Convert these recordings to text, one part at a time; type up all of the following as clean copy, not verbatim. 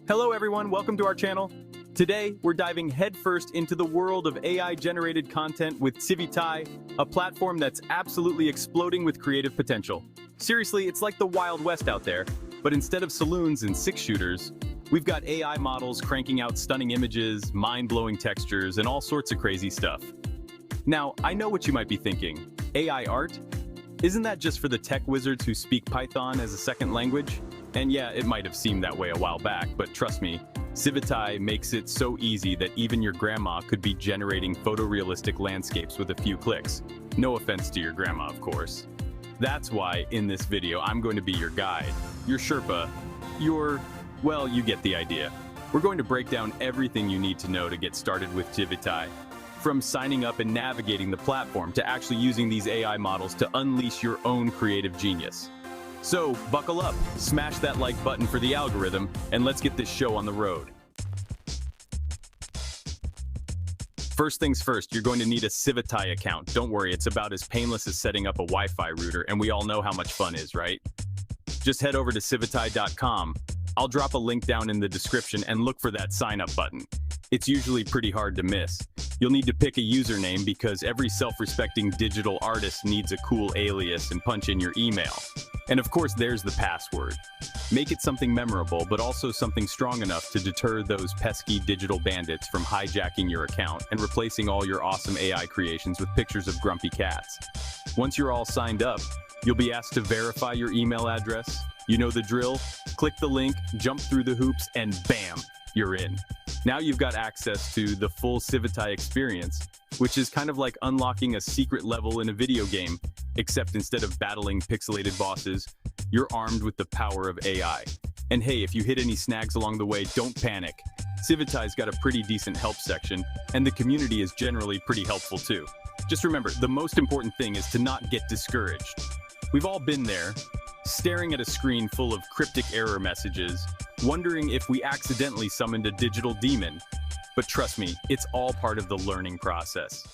Hello everyone, welcome to our channel. Today, we're diving headfirst into the world of AI-generated content with Civit, a platform that's absolutely exploding with creative potential. Seriously, it's like the Wild West out there, but instead of saloons and six-shooters, we've got AI models cranking out stunning images, mind-blowing textures, and all sorts of crazy stuff. Now, I know what you might be thinking. AI art? Isn't that just for the tech wizards who speak Python as a second language? And yeah, it might have seemed that way a while back, but trust me, Civit makes it so easy that even your grandma could be generating photorealistic landscapes with a few clicks. No offense to your grandma, of course. That's why, in this video, I'm going to be your guide, your Sherpa, well, you get the idea. We're going to break down everything you need to know to get started with Civit, from signing up and navigating the platform to actually using these AI models to unleash your own creative genius. So, buckle up, smash that like button for the algorithm, and let's get this show on the road. First things first, you're going to need a Civit account. Don't worry, it's about as painless as setting up a Wi-Fi router, and we all know how much fun is, right? Just head over to civit.com. I'll drop a link down in the description and look for that sign up button. It's usually pretty hard to miss. You'll need to pick a username because every self-respecting digital artist needs a cool alias and punch in your email. And of course, there's the password. Make it something memorable, but also something strong enough to deter those pesky digital bandits from hijacking your account and replacing all your awesome AI creations with pictures of grumpy cats. Once you're all signed up, you'll be asked to verify your email address. You know the drill. Click the link, jump through the hoops, and bam, you're in. Now you've got access to the full Civit experience, which is kind of like unlocking a secret level in a video game, except instead of battling pixelated bosses, you're armed with the power of AI. And hey, if you hit any snags along the way, don't panic. Civit's got a pretty decent help section, and the community is generally pretty helpful too. Just remember, the most important thing is to not get discouraged. We've all been there, staring at a screen full of cryptic error messages, wondering if we accidentally summoned a digital demon. But trust me, it's all part of the learning process.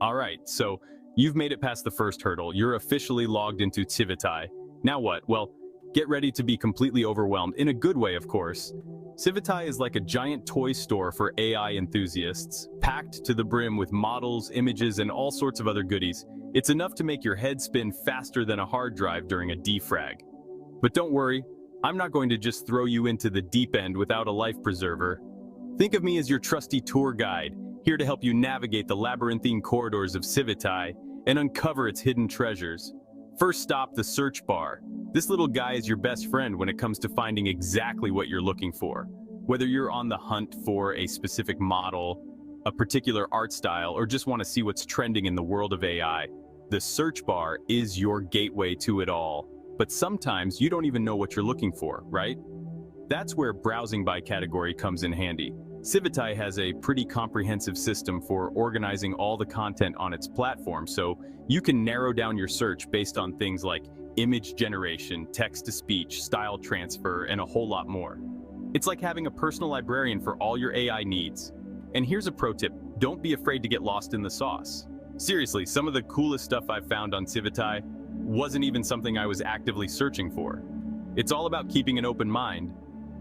Alright, so you've made it past the first hurdle. You're officially logged into Civit. Now what? Well, get ready to be completely overwhelmed, in a good way, of course. Civit is like a giant toy store for AI enthusiasts, packed to the brim with models, images, and all sorts of other goodies. It's enough to make your head spin faster than a hard drive during a defrag. But don't worry, I'm not going to just throw you into the deep end without a life preserver. Think of me as your trusty tour guide, here to help you navigate the labyrinthine corridors of Civit and uncover its hidden treasures. First stop, the search bar. This little guy is your best friend when it comes to finding exactly what you're looking for. Whether you're on the hunt for a specific model, a particular art style, or just want to see what's trending in the world of AI, the search bar is your gateway to it all. But sometimes you don't even know what you're looking for, right? That's where browsing by category comes in handy. Civit has a pretty comprehensive system for organizing all the content on its platform, so you can narrow down your search based on things like image generation, text-to-speech, style transfer, and a whole lot more. It's like having a personal librarian for all your AI needs. And here's a pro tip, don't be afraid to get lost in the sauce. Seriously, some of the coolest stuff I've found on Civit wasn't even something I was actively searching for. It's all about keeping an open mind,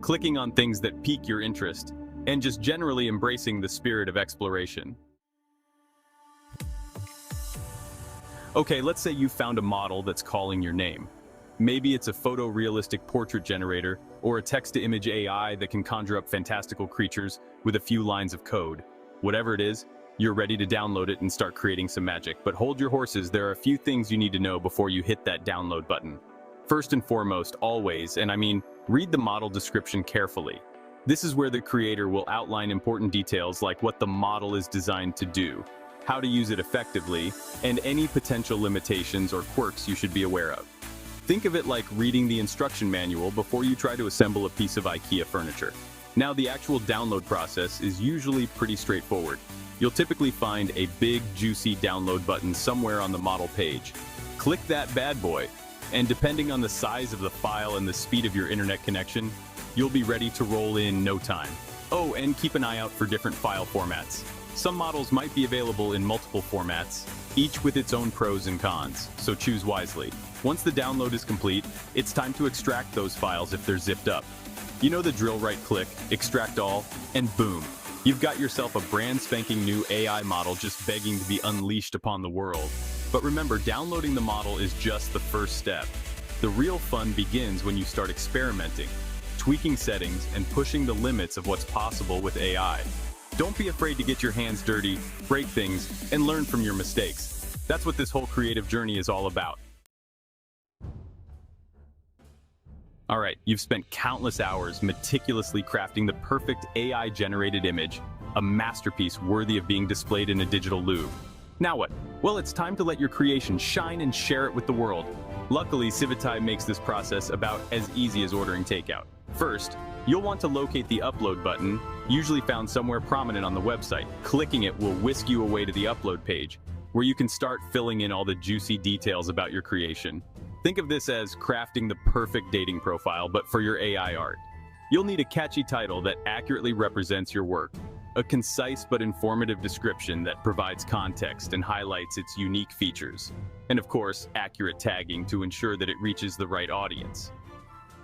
clicking on things that pique your interest, and just generally embracing the spirit of exploration. Okay, let's say you found a model that's calling your name. Maybe it's a photorealistic portrait generator, or a text-to-image AI that can conjure up fantastical creatures with a few lines of code. Whatever it is, you're ready to download it and start creating some magic. But hold your horses, there are a few things you need to know before you hit that download button. First and foremost, always, and I mean, read the model description carefully. This is where the creator will outline important details like what the model is designed to do, how to use it effectively, and any potential limitations or quirks you should be aware of. Think of it like reading the instruction manual before you try to assemble a piece of IKEA furniture. Now, the actual download process is usually pretty straightforward. You'll typically find a big, juicy download button somewhere on the model page. Click that bad boy, and depending on the size of the file and the speed of your internet connection, you'll be ready to roll in no time. Oh, and keep an eye out for different file formats. Some models might be available in multiple formats, each with its own pros and cons, so choose wisely. Once the download is complete, it's time to extract those files if they're zipped up. You know the drill, right-click, extract all, and boom, you've got yourself a brand spanking new AI model just begging to be unleashed upon the world. But remember, downloading the model is just the first step. The real fun begins when you start experimenting, tweaking settings, and pushing the limits of what's possible with AI. Don't be afraid to get your hands dirty, break things, and learn from your mistakes. That's what this whole creative journey is all about. All right, you've spent countless hours meticulously crafting the perfect AI-generated image, a masterpiece worthy of being displayed in a digital Louvre. Now what? Well, it's time to let your creation shine and share it with the world. Luckily, Civit makes this process about as easy as ordering takeout. First, you'll want to locate the upload button, usually found somewhere prominent on the website. Clicking it will whisk you away to the upload page, where you can start filling in all the juicy details about your creation. Think of this as crafting the perfect dating profile, but for your AI art. You'll need a catchy title that accurately represents your work, a concise but informative description that provides context and highlights its unique features, and of course, accurate tagging to ensure that it reaches the right audience.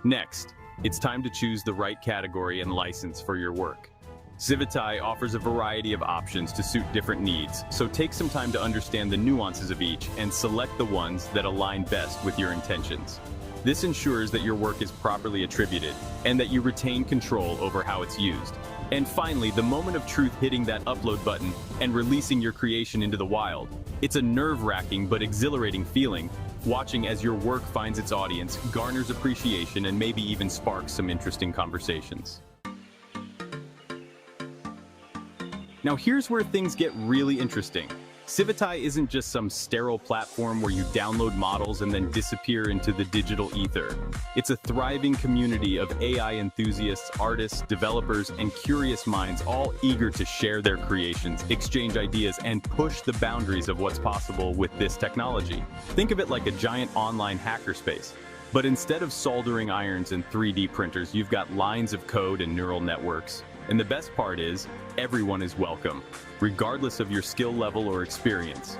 Next, it's time to choose the right category and license for your work. Civit offers a variety of options to suit different needs, so take some time to understand the nuances of each and select the ones that align best with your intentions. This ensures that your work is properly attributed and that you retain control over how it's used. And finally, the moment of truth, hitting that upload button and releasing your creation into the wild. It's a nerve-wracking but exhilarating feeling, watching as your work finds its audience, garners appreciation, and maybe even sparks some interesting conversations. Now here's where things get really interesting. Civit isn't just some sterile platform where you download models and then disappear into the digital ether. It's a thriving community of AI enthusiasts, artists, developers, and curious minds, all eager to share their creations, exchange ideas, and push the boundaries of what's possible with this technology. Think of it like a giant online hackerspace. But instead of soldering irons and 3D printers, you've got lines of code and neural networks. And the best part is, everyone is welcome, regardless of your skill level or experience.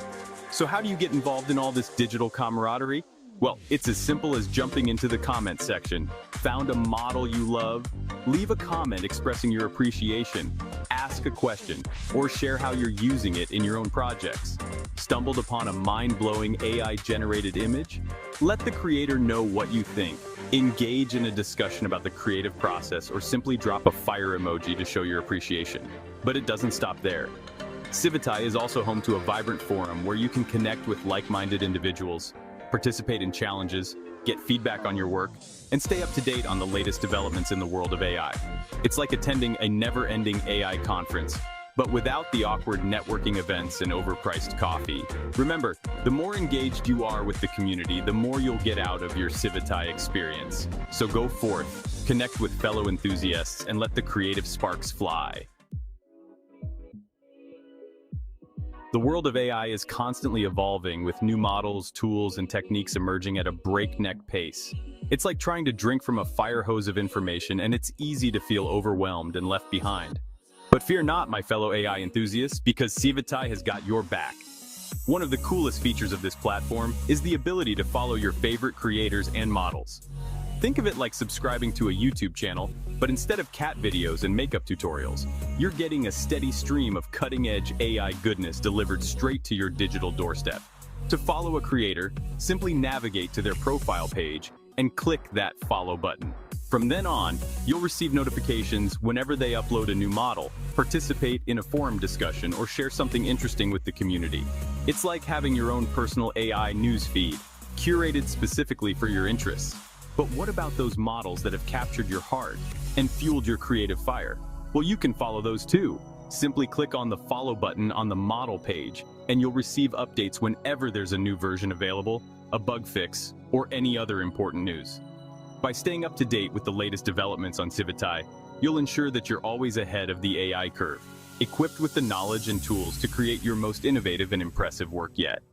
So how do you get involved in all this digital camaraderie? Well, it's as simple as jumping into the comment section. Found a model you love? Leave a comment expressing your appreciation, ask a question, or share how you're using it in your own projects. Stumbled upon a mind-blowing AI-generated image? Let the creator know what you think. Engage in a discussion about the creative process, or simply drop a fire emoji to show your appreciation. But it doesn't stop there. Civit is also home to a vibrant forum where you can connect with like-minded individuals, participate in challenges, get feedback on your work, and stay up to date on the latest developments in the world of AI. It's like attending a never-ending AI conference, but without the awkward networking events and overpriced coffee. Remember, the more engaged you are with the community, the more you'll get out of your Civit experience. So go forth, connect with fellow enthusiasts, and let the creative sparks fly. The world of AI is constantly evolving, with new models, tools, and techniques emerging at a breakneck pace. It's like trying to drink from a fire hose of information, and it's easy to feel overwhelmed and left behind. But fear not, my fellow AI enthusiasts, because Civit has got your back. One of the coolest features of this platform is the ability to follow your favorite creators and models. Think of it like subscribing to a YouTube channel, but instead of cat videos and makeup tutorials, you're getting a steady stream of cutting-edge AI goodness delivered straight to your digital doorstep. To follow a creator, simply navigate to their profile page and click that follow button. From then on, you'll receive notifications whenever they upload a new model, participate in a forum discussion, or share something interesting with the community. It's like having your own personal AI news feed, curated specifically for your interests. But what about those models that have captured your heart and fueled your creative fire? Well, you can follow those too. Simply click on the follow button on the model page, and you'll receive updates whenever there's a new version available, a bug fix, or any other important news. By staying up to date with the latest developments on Civit, you'll ensure that you're always ahead of the AI curve, equipped with the knowledge and tools to create your most innovative and impressive work yet.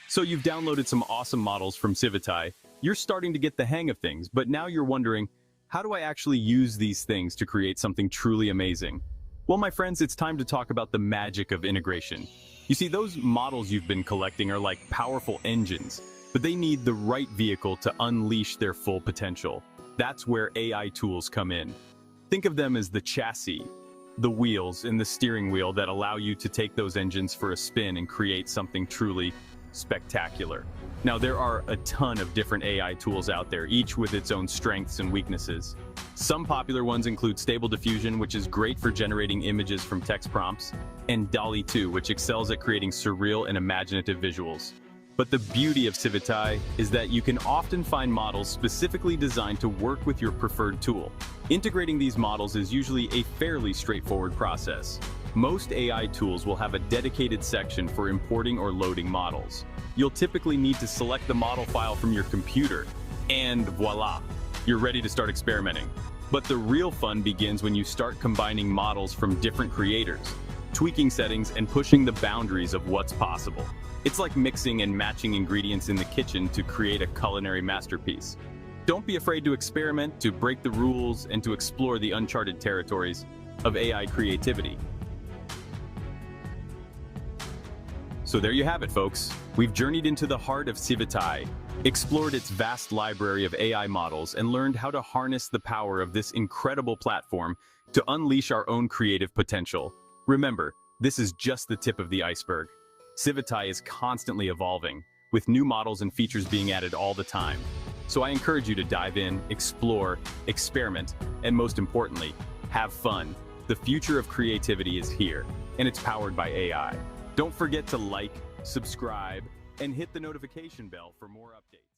So you've downloaded some awesome models from Civit. You're starting to get the hang of things, but now you're wondering, how do I actually use these things to create something truly amazing? Well, my friends, it's time to talk about the magic of integration. You see, those models you've been collecting are like powerful engines, but they need the right vehicle to unleash their full potential. That's where AI tools come in. Think of them as the chassis, the wheels, and the steering wheel that allow you to take those engines for a spin and create something truly spectacular. Now, there are a ton of different AI tools out there, each with its own strengths and weaknesses. Some popular ones include Stable Diffusion, which is great for generating images from text prompts, and DALL-E 2, which excels at creating surreal and imaginative visuals. But the beauty of Civit is that you can often find models specifically designed to work with your preferred tool. Integrating these models is usually a fairly straightforward process. Most AI tools will have a dedicated section for importing or loading models. You'll typically need to select the model file from your computer, and voila, you're ready to start experimenting. But the real fun begins when you start combining models from different creators, tweaking settings, and pushing the boundaries of what's possible. It's like mixing and matching ingredients in the kitchen to create a culinary masterpiece. Don't be afraid to experiment, to break the rules, and to explore the uncharted territories of AI creativity. So there you have it, folks. We've journeyed into the heart of Civit, explored its vast library of AI models, and learned how to harness the power of this incredible platform to unleash our own creative potential. Remember, this is just the tip of the iceberg. Civit is constantly evolving, with new models and features being added all the time. So I encourage you to dive in, explore, experiment, and most importantly, have fun. The future of creativity is here, and it's powered by AI. Don't forget to like, subscribe, and hit the notification bell for more updates.